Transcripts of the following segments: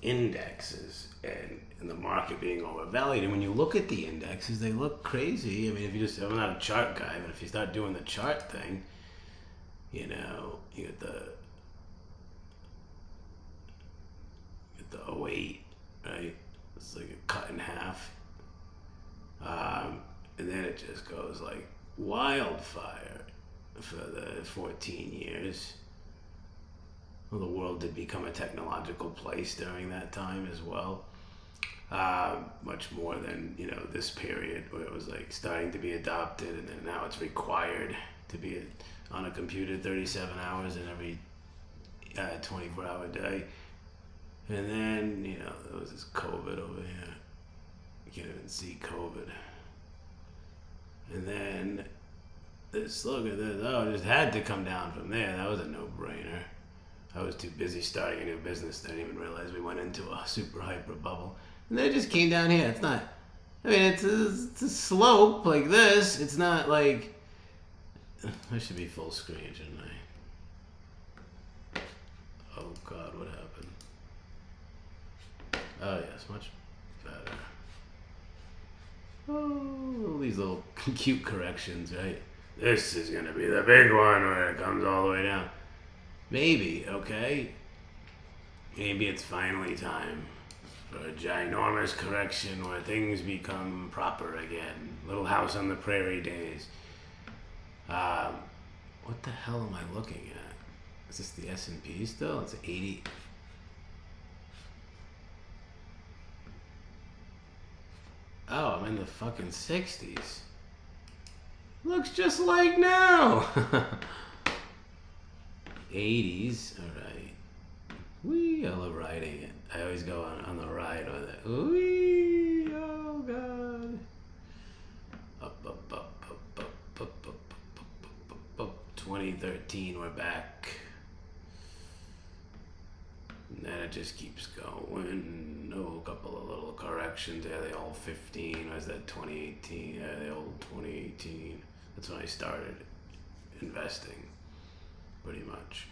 indexes and the market being overvalued. And when you look at the indexes, they look crazy. I mean, if you just, I'm not a chart guy, but if you start doing the chart thing, you know, you get the '08, right? It's like a cut in half. And then it just goes like wildfire for the 14 years. Well, the world did become a technological place during that time as well. Much more than, you know, this period where it was like starting to be adopted, and then now it's required to be on a computer 37 hours in every 24-hour day. And then, you know, there was this COVID over here. You can't even see COVID. And then this, look at this. Oh, it just had to come down from there. That was a no-brainer. I was too busy starting a new business. I didn't even realize we went into a super hyper bubble. And then it just came down here. It's not, I mean, it's a slope like this. It's not like, I should be full screen, shouldn't I? Oh God, what happened? Oh yes, much better. Oh, these little cute corrections, right? This is gonna be the big one where it comes all the way down. Maybe, okay? Maybe it's finally time for a ginormous correction where things become proper again. Little House on the Prairie days. What the hell am I looking at? Is this the S&P still? It's 80. Oh, I'm in the fucking 60s. Looks just like now. 80s, alright. Wee, I love riding it. I always go on the ride with it. Wee, oh God. Up, up, up, up, up, up, up, up, up, up. 2013, we're back. And then it just keeps going. Oh, a couple of little corrections. Yeah, the old 15. Was that 2018? Yeah, the old 2018. That's when I started investing, pretty much.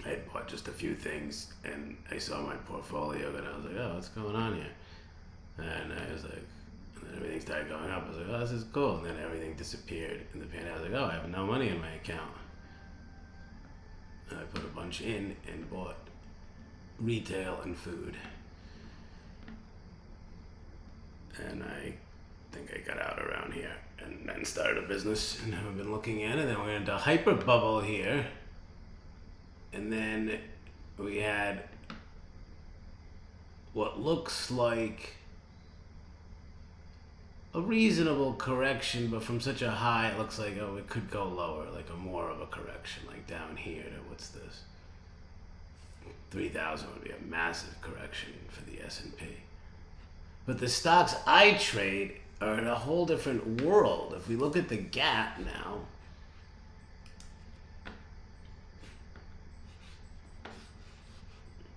I had bought just a few things, and I saw my portfolio, and I was like, oh, what's going on here? And I was like, and then everything started going up. I was like, oh, this is cool. And then everything disappeared in the pandemic. I was like, oh, I have no money in my account. And I put a bunch in and bought retail and food. And I think I got out around here and then started a business and haven't been looking at it. Then we went into a hyper bubble here. And then we had what looks like a reasonable correction, but from such a high, it looks like, oh, it could go lower, like a more of a correction, like down here to, what's this? 3,000 would be a massive correction for the S&P. But the stocks I trade are in a whole different world. If we look at the gap now,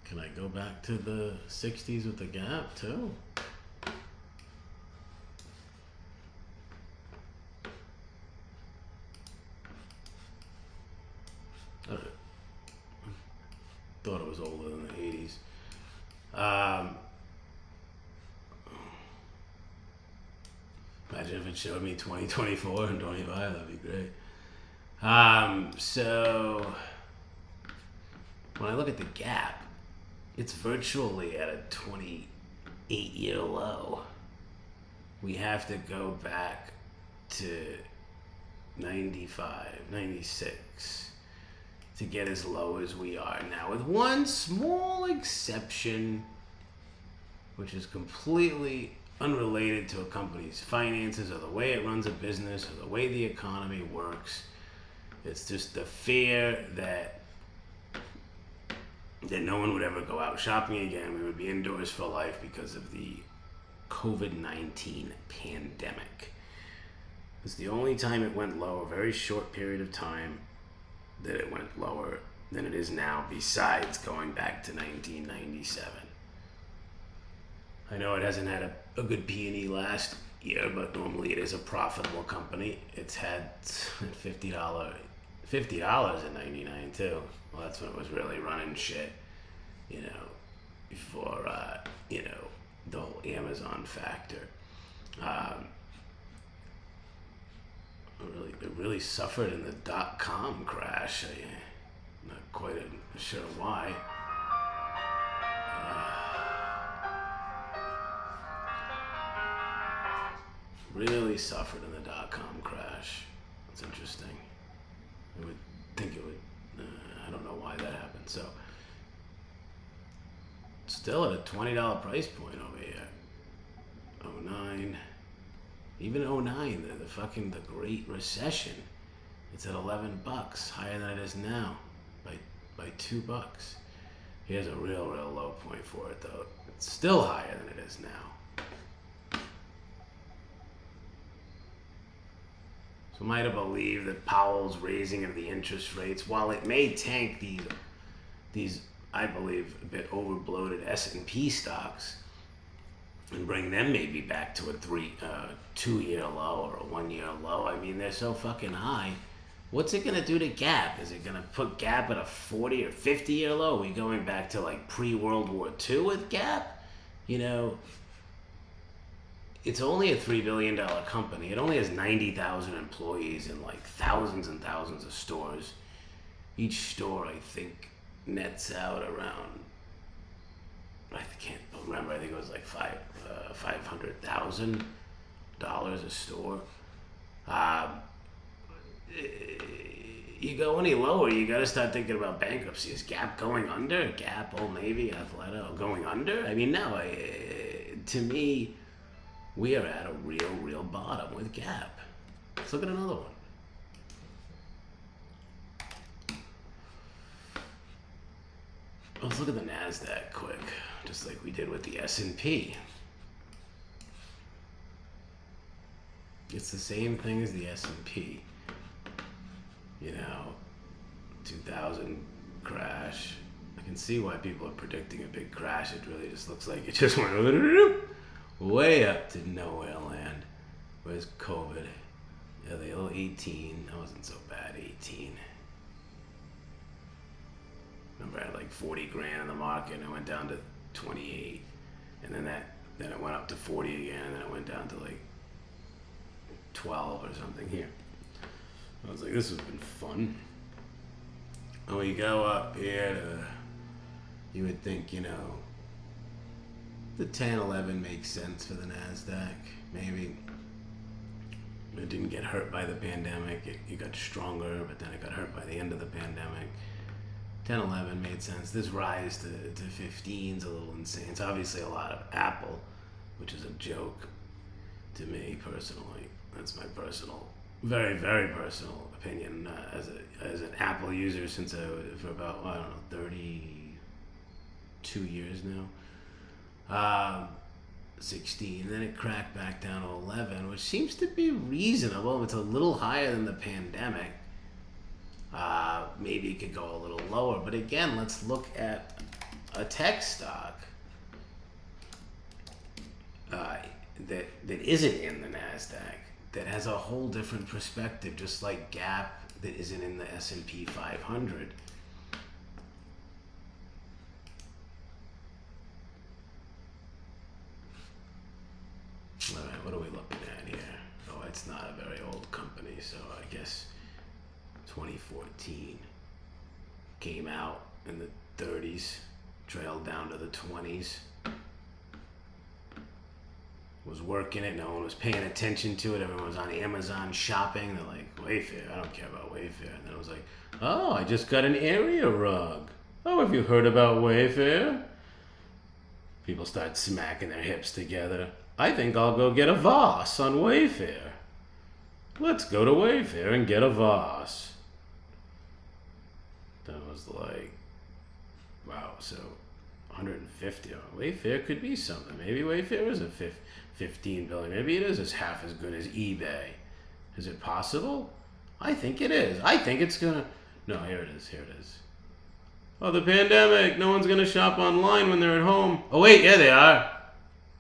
can I go back to the 60s with the gap too? Thought it was older than the 80s. Imagine if it showed me 2024 and 25, that'd be great. So when I look at the gap, it's virtually at a 28-year low. We have to go back to 95, 96 to get as low as we are now, with one small exception, which is completely unrelated to a company's finances or the way it runs a business or the way the economy works. It's just the fear that no one would ever go out shopping again. We would be indoors for life because of the COVID-19 pandemic. It's the only time it went low, a very short period of time that it went lower than it is now, besides going back to 1997. I know it hasn't had a good P&E last year, but normally it is a profitable company. It's had $50 in 99 too. Well, that's when it was really running shit, you know. for the whole Amazon factor. It really suffered in the .com crash. I'm not quite sure why. Really suffered in the .com crash. That's interesting. I would think it would. I don't know why that happened. So, still at a $20 price point over here. 09. Even 09, the Great Recession. It's at $11, higher than it is now, by $2. Here's a real low point for it though. It's still higher than it is now. So am I to believe that Powell's raising of the interest rates, while it may tank these I believe a bit overbloated S&P stocks, and bring them maybe back to a 2-year low or a 1-year low? I mean, they're so fucking high. What's it gonna do to Gap? Is it gonna put Gap at a 40 or 50-year low? Are we going back to like pre-World War II with Gap? It's only a $3 billion company. It only has 90,000 employees in like thousands and thousands of stores. Each store, I think, nets out around, I can't remember, I think it was like $500,000 a store. You go any lower, you got to start thinking about bankruptcy. Is Gap going under? Gap, Old Navy, Athleta going under? I mean, no. To me, we are at a real bottom with Gap. Let's look at another one. Let's look at the Nasdaq quick, just like we did with the S&P. It's the same thing as the S&P. 2000 crash. I can see why people are predicting a big crash. It really just looks like it just went way up to nowhere land. Where's COVID? Yeah, the little 18. That wasn't so bad, 18. Remember, I had like 40 grand in the market, and it went down to 28, and then it went up to 40 again, and then it went down to like 12 or something here. I was like, this has been fun. And we go up here to, you would think, the 10, 11 makes sense for the Nasdaq, maybe. It didn't get hurt by the pandemic. It got stronger, but then it got hurt by the end of the pandemic. 10, 11 made sense. This rise to 15 is a little insane. It's obviously a lot of Apple, which is a joke to me personally. That's my personal, very, very personal opinion as an Apple user for about, 32 years now. 16, then it cracked back down to 11, which seems to be reasonable. It's a little higher than the pandemic. Maybe it could go a little lower, but again, let's look at a tech stock that isn't in the Nasdaq, that has a whole different perspective, just like Gap that isn't in the S&P 500. All right, what are we looking at here? Oh, it's not a very old company, so I guess 2014. Came out in the 30s, trailed down to the 20s. Was working it, no one was paying attention to it. Everyone was on Amazon shopping. They're like, Wayfair, I don't care about Wayfair. And then it was like, oh, I just got an area rug. Oh, have you heard about Wayfair? People start smacking their hips together. I think I'll go get a vase on Wayfair. Let's go to Wayfair and get a vase. That was like, wow, so 150. Wayfair could be something. Maybe Wayfair is a 15 billion. Maybe it is as half as good as eBay. Is it possible? I think it is. I think it's gonna. No, here it is. Oh, the pandemic. No one's gonna shop online when they're at home. Oh wait, yeah, they are.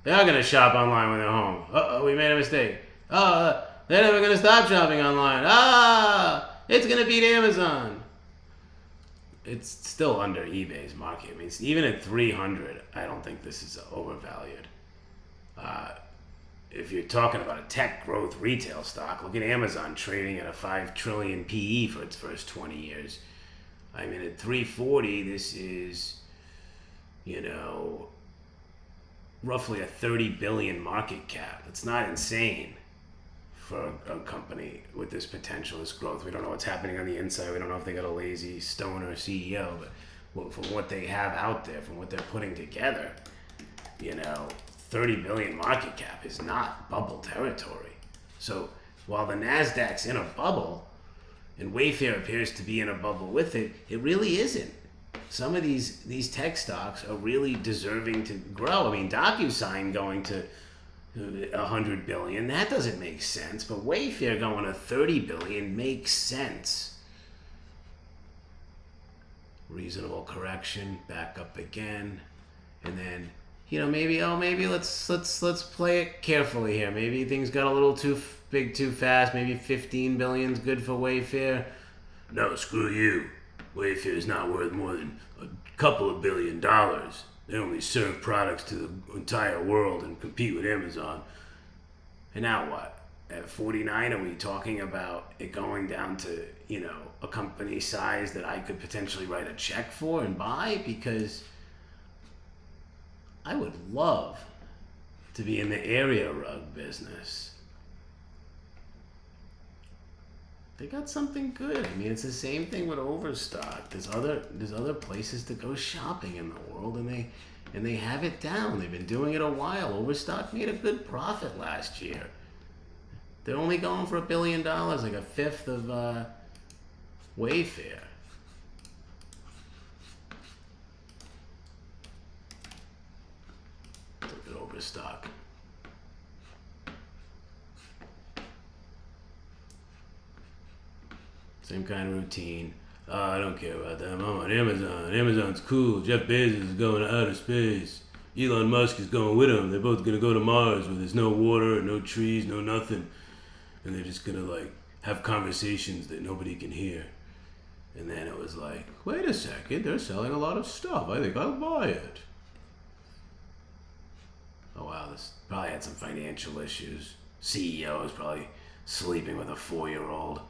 They are gonna shop online when they're home. Uh-oh, we made a mistake. They're never gonna stop shopping online. It's gonna beat Amazon. it's still under eBay's market. I mean, even at 300, I don't think this is overvalued. If you're talking about a tech growth retail stock, look at Amazon trading at a 5 trillion PE for its first 20 years. I mean, at 340, this is, roughly a 30 billion market cap. It's not insane for a company with this potential, this growth. We don't know what's happening on the inside. We don't know if they got a lazy stoner CEO, but from what they have out there, from what they're putting together, 30 billion market cap is not bubble territory. So while the Nasdaq's in a bubble and Wayfair appears to be in a bubble with it, it really isn't. Some of these tech stocks are really deserving to grow. I mean, DocuSign going to 100 billion, that doesn't make sense. But Wayfair going to 30 billion makes sense. Reasonable correction, back up again, and then maybe let's play it carefully here. Maybe things got a little too big too fast. Maybe 15 billion's good for Wayfair. No, screw you. Wayfair's not worth more than a couple of $1 billion. They only serve products to the entire world and compete with Amazon. And now what? At 49, are we talking about it going down to, a company size that I could potentially write a check for and buy? Because I would love to be in the area rug business. They got something good. I mean, it's the same thing with Overstock. There's other places to go shopping in the world, and they have it down. They've been doing it a while. Overstock made a good profit last year. They're only going for $1 billion, like a fifth of Wayfair. Look at Overstock. Same kind of routine. Oh, I don't care about them. I'm on Amazon. Amazon's cool. Jeff Bezos is going to outer space. Elon Musk is going with him. They're both going to go to Mars where there's no water, no trees, no nothing. And they're just going to have conversations that nobody can hear. And then it was like, wait a second, they're selling a lot of stuff. I think I'll buy it. Oh wow, this probably had some financial issues. CEO is probably sleeping with a 4-year-old.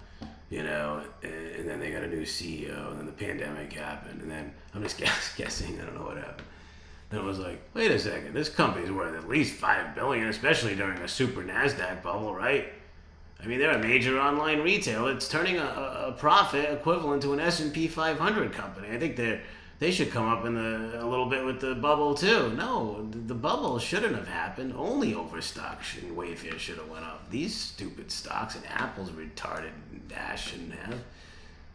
And then they got a new CEO, and then the pandemic happened, and then I'm just guessing, I don't know what happened. Then it was like, wait a second, this company's worth at least $5 billion, especially during a super Nasdaq bubble, right? I mean, they're a major online retailer. It's turning a profit equivalent to an S&P 500 company. I think they should come up in a little bit with the bubble too. No, the bubble shouldn't have happened. Only Overstock and Wayfair should have went up. These stupid stocks, and Apple's retarded Dash shouldn't have.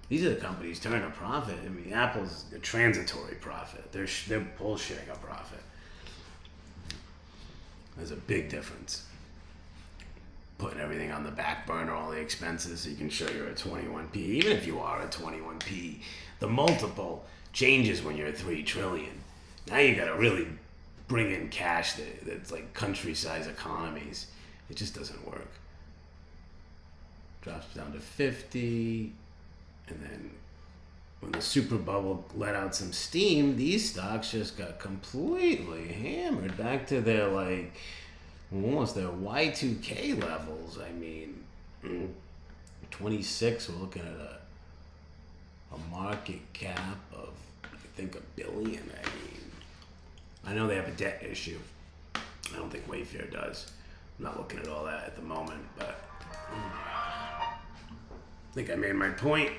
These are the companies turning a profit. I mean, Apple's a transitory profit. They're bullshitting a profit. There's a big difference. Putting everything on the back burner, all the expenses, so you can show you're a 21p. Even if you are a 21p, the multiple changes when you're at 3 trillion. Now you gotta really bring in cash that's like country-size economies. It just doesn't work. Drops down to 50, and then when the super bubble let out some steam, these stocks just got completely hammered back to their almost their Y2K levels. I mean, 26, we're looking at a market cap of, I think, $1 billion. I mean, I know they have a debt issue. I don't think Wayfair does. I'm not looking at all that at the moment, but I think I made my point.